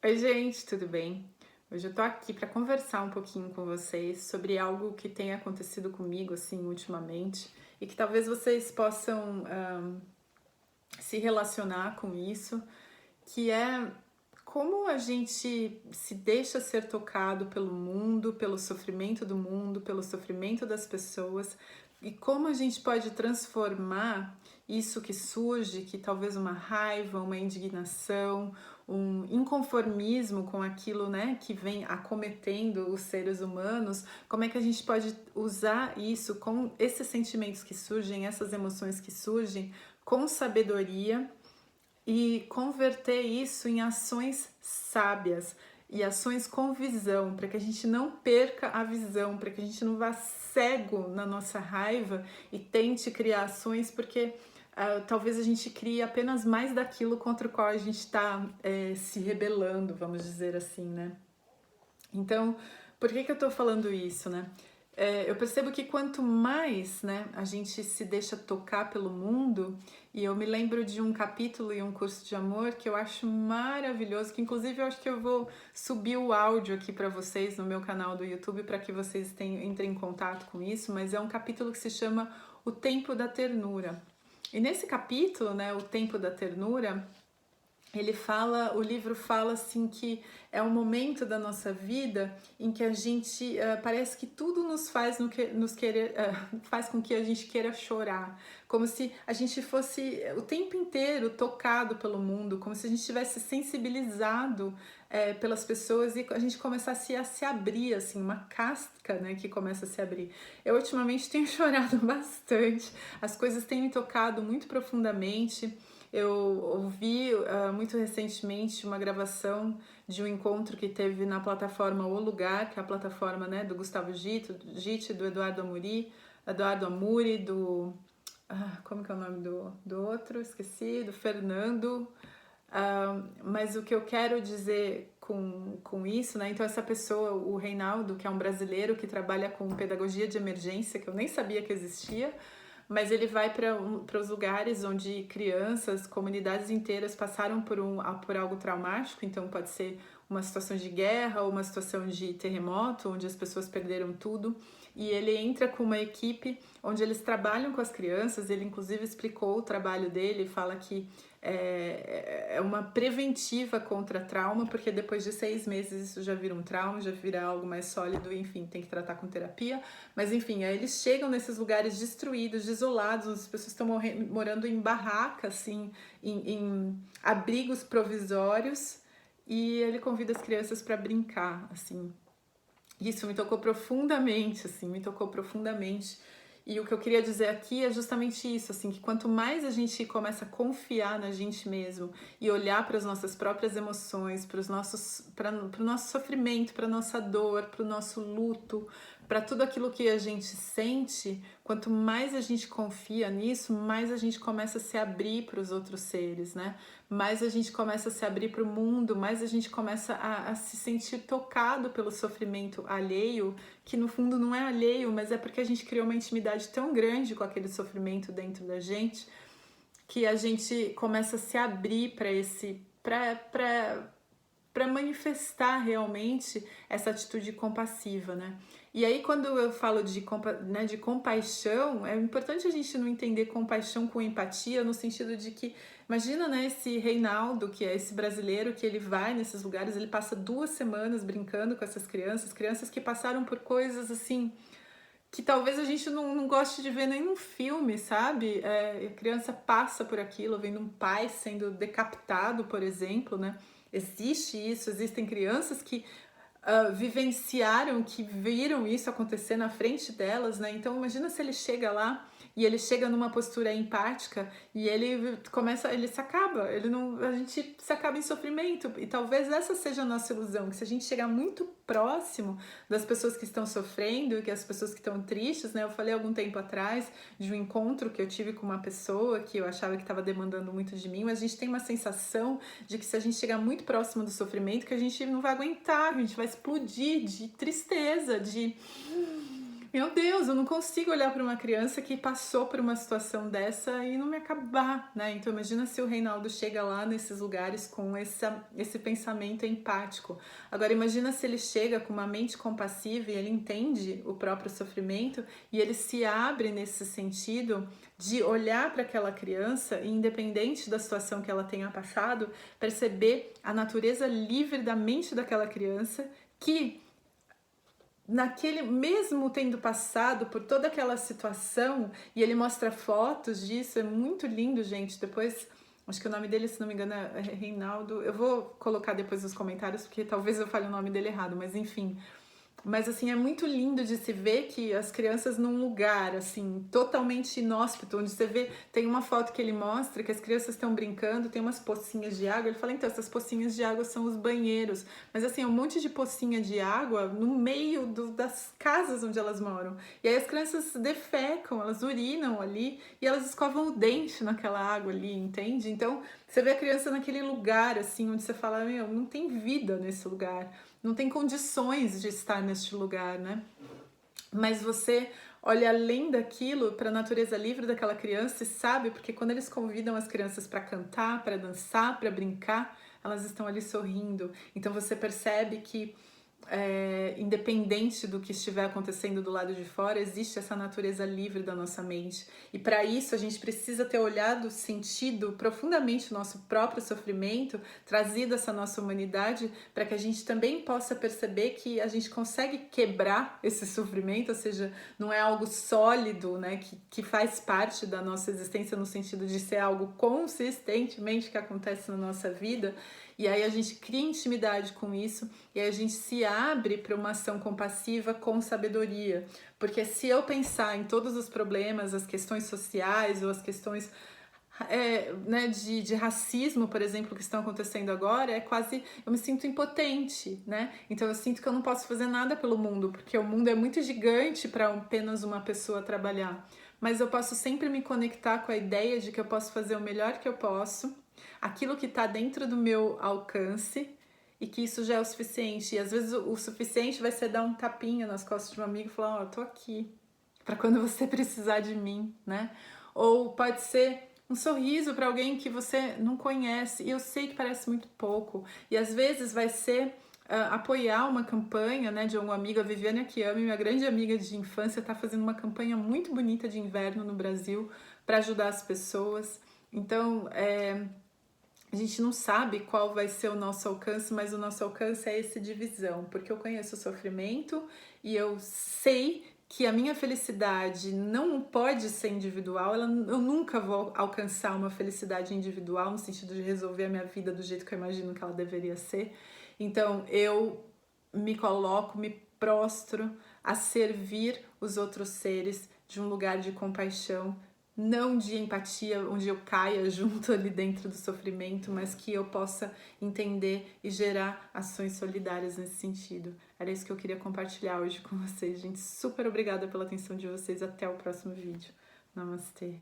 Oi, gente, tudo bem? Hoje eu tô aqui para conversar um pouquinho com vocês sobre algo que tem acontecido comigo assim ultimamente e que talvez vocês possam se relacionar com isso, que é como a gente se deixa ser tocado pelo mundo, pelo sofrimento do mundo, pelo sofrimento das pessoas e como a gente pode transformar isso que surge, que talvez uma raiva, uma indignação, um inconformismo com aquilo, né, que vem acometendo os seres humanos, como é que a gente pode usar isso com esses sentimentos que surgem, essas emoções que surgem, com sabedoria e converter isso em ações sábias e ações com visão, para que a gente não perca a visão, para que a gente não vá cego na nossa raiva e tente criar ações, porque talvez a gente crie apenas mais daquilo contra o qual a gente está se rebelando, vamos dizer assim, né? Então, por que eu estou falando isso, né? Eu percebo que quanto mais, né, a gente se deixa tocar pelo mundo, e eu me lembro de um capítulo em um curso de amor que eu acho maravilhoso, que inclusive eu acho que eu vou subir o áudio aqui para vocês no meu canal do YouTube para que vocês entrem em contato com isso, mas é um capítulo que se chama O Tempo da Ternura. E nesse capítulo, né, O Tempo da Ternura, o livro fala assim que é um momento da nossa vida em que a gente parece que tudo nos faz nos querer, faz com que a gente queira chorar, como se a gente fosse o tempo inteiro tocado pelo mundo, como se a gente tivesse sensibilizado pelas pessoas e a gente começasse a se abrir, assim, uma casca, né, que começa a se abrir. Eu ultimamente tenho chorado bastante, as coisas têm me tocado muito profundamente. Eu ouvi muito recentemente uma gravação de um encontro que teve na plataforma O Lugar, que é a plataforma, né, do Gustavo Gitti, do Eduardo Amuri, como que é o nome do outro? Esqueci, do Fernando. Mas o que eu quero dizer com isso, né? Então, essa pessoa, o Reinaldo, que é um brasileiro que trabalha com pedagogia de emergência, que eu nem sabia que existia, mas ele vai para os lugares onde crianças, comunidades inteiras passaram por algo traumático, então pode ser uma situação de guerra ou uma situação de terremoto, onde as pessoas perderam tudo, e ele entra com uma equipe onde eles trabalham com as crianças, ele inclusive explicou o trabalho dele, fala que é uma preventiva contra trauma, porque depois de 6 meses isso já vira um trauma, já vira algo mais sólido, enfim, tem que tratar com terapia. Mas enfim, aí eles chegam nesses lugares destruídos, desolados, as pessoas estão morando em barracas, assim, em abrigos provisórios, e ele convida as crianças para brincar, assim. Isso me tocou profundamente, assim, me tocou profundamente. E o que eu queria dizer aqui é justamente isso, assim, que quanto mais a gente começa a confiar na gente mesmo e olhar para as nossas próprias emoções, para o nosso sofrimento, para a nossa dor, para o nosso luto, para tudo aquilo que a gente sente, quanto mais a gente confia nisso, mais a gente começa a se abrir para os outros seres, né? Mais a gente começa a se abrir para o mundo, mais a gente começa a se sentir tocado pelo sofrimento alheio, que no fundo não é alheio, mas é porque a gente criou uma intimidade tão grande com aquele sofrimento dentro da gente, que a gente começa a se abrir para esse para manifestar realmente essa atitude compassiva, né? E aí, quando eu falo de compaixão, é importante a gente não entender compaixão com empatia, no sentido de que, imagina, né, esse Reinaldo, que é esse brasileiro, que ele vai nesses lugares, ele passa 2 semanas brincando com essas crianças que passaram por coisas assim que talvez a gente não goste de ver nenhum filme, sabe? A criança passa por aquilo, vendo um pai sendo decapitado, por exemplo, né? Existe isso, existem crianças que vivenciaram, que viram isso acontecer na frente delas, né? Então imagina se ele chega lá e ele chega numa postura empática e ele se acaba, ele não, a gente se acaba em sofrimento. E talvez essa seja a nossa ilusão, que se a gente chegar muito próximo das pessoas que estão sofrendo, que as pessoas que estão tristes, né? Eu falei algum tempo atrás de um encontro que eu tive com uma pessoa que eu achava que estava demandando muito de mim, mas a gente tem uma sensação de que se a gente chegar muito próximo do sofrimento, que a gente não vai aguentar, a gente vai explodir de tristeza, Meu Deus, eu não consigo olhar para uma criança que passou por uma situação dessa e não me acabar, né? Então imagina se o Reinaldo chega lá nesses lugares com esse pensamento empático. Agora imagina se ele chega com uma mente compassiva e ele entende o próprio sofrimento e ele se abre nesse sentido de olhar para aquela criança e, independente da situação que ela tenha passado, perceber a natureza livre da mente daquela criança que naquele, mesmo tendo passado por toda aquela situação, e ele mostra fotos disso, é muito lindo, gente. Depois, acho que o nome dele, se não me engano, é Reinaldo. Eu vou colocar depois nos comentários, porque talvez eu fale o nome dele errado, mas enfim. Mas assim, é muito lindo de se ver que as crianças num lugar assim, totalmente inóspito, onde você vê, tem uma foto que ele mostra que as crianças estão brincando, tem umas pocinhas de água, ele fala, então, essas pocinhas de água são os banheiros, mas assim, um monte de pocinha de água no meio das casas onde elas moram, e aí as crianças defecam, elas urinam ali, e elas escovam o dente naquela água ali, entende? Então, você vê a criança naquele lugar, assim, onde você fala, meu, não tem vida nesse lugar, não tem condições de estar neste lugar, né? Mas você olha além daquilo para a natureza livre daquela criança e sabe, porque quando eles convidam as crianças para cantar, para dançar, para brincar, elas estão ali sorrindo. Então você percebe que independente do que estiver acontecendo do lado de fora, existe essa natureza livre da nossa mente. E para isso a gente precisa ter olhado, sentido profundamente o nosso próprio sofrimento, trazido essa nossa humanidade, para que a gente também possa perceber que a gente consegue quebrar esse sofrimento, ou seja, não é algo sólido, né, que faz parte da nossa existência no sentido de ser algo consistentemente que acontece na nossa vida. E aí a gente cria intimidade com isso e aí a gente se abre para uma ação compassiva com sabedoria. Porque se eu pensar em todos os problemas, as questões sociais ou as questões né, de racismo, por exemplo, que estão acontecendo agora, é quase, eu me sinto impotente, né? Então eu sinto que eu não posso fazer nada pelo mundo, porque o mundo é muito gigante para apenas uma pessoa trabalhar. Mas eu posso sempre me conectar com a ideia de que eu posso fazer o melhor que eu posso, aquilo que está dentro do meu alcance, e que isso já é o suficiente. E às vezes o suficiente vai ser dar um tapinha nas costas de um amigo e falar, ó, tô aqui para quando você precisar de mim, né? Ou pode ser um sorriso para alguém que você não conhece, e eu sei que parece muito pouco, e às vezes vai ser apoiar uma campanha, né, de um amigo, a Viviane Akiami, minha grande amiga de infância, está fazendo uma campanha muito bonita de inverno no Brasil para ajudar as pessoas. Então, a gente não sabe qual vai ser o nosso alcance, mas o nosso alcance é esse de visão, porque eu conheço o sofrimento e eu sei que a minha felicidade não pode ser individual, eu nunca vou alcançar uma felicidade individual no sentido de resolver a minha vida do jeito que eu imagino que ela deveria ser. Então eu me coloco, me prostro a servir os outros seres de um lugar de compaixão, não de empatia, onde eu caia junto ali dentro do sofrimento, mas que eu possa entender e gerar ações solidárias nesse sentido. Era isso que eu queria compartilhar hoje com vocês, gente. Super obrigada pela atenção de vocês. Até o próximo vídeo. Namastê.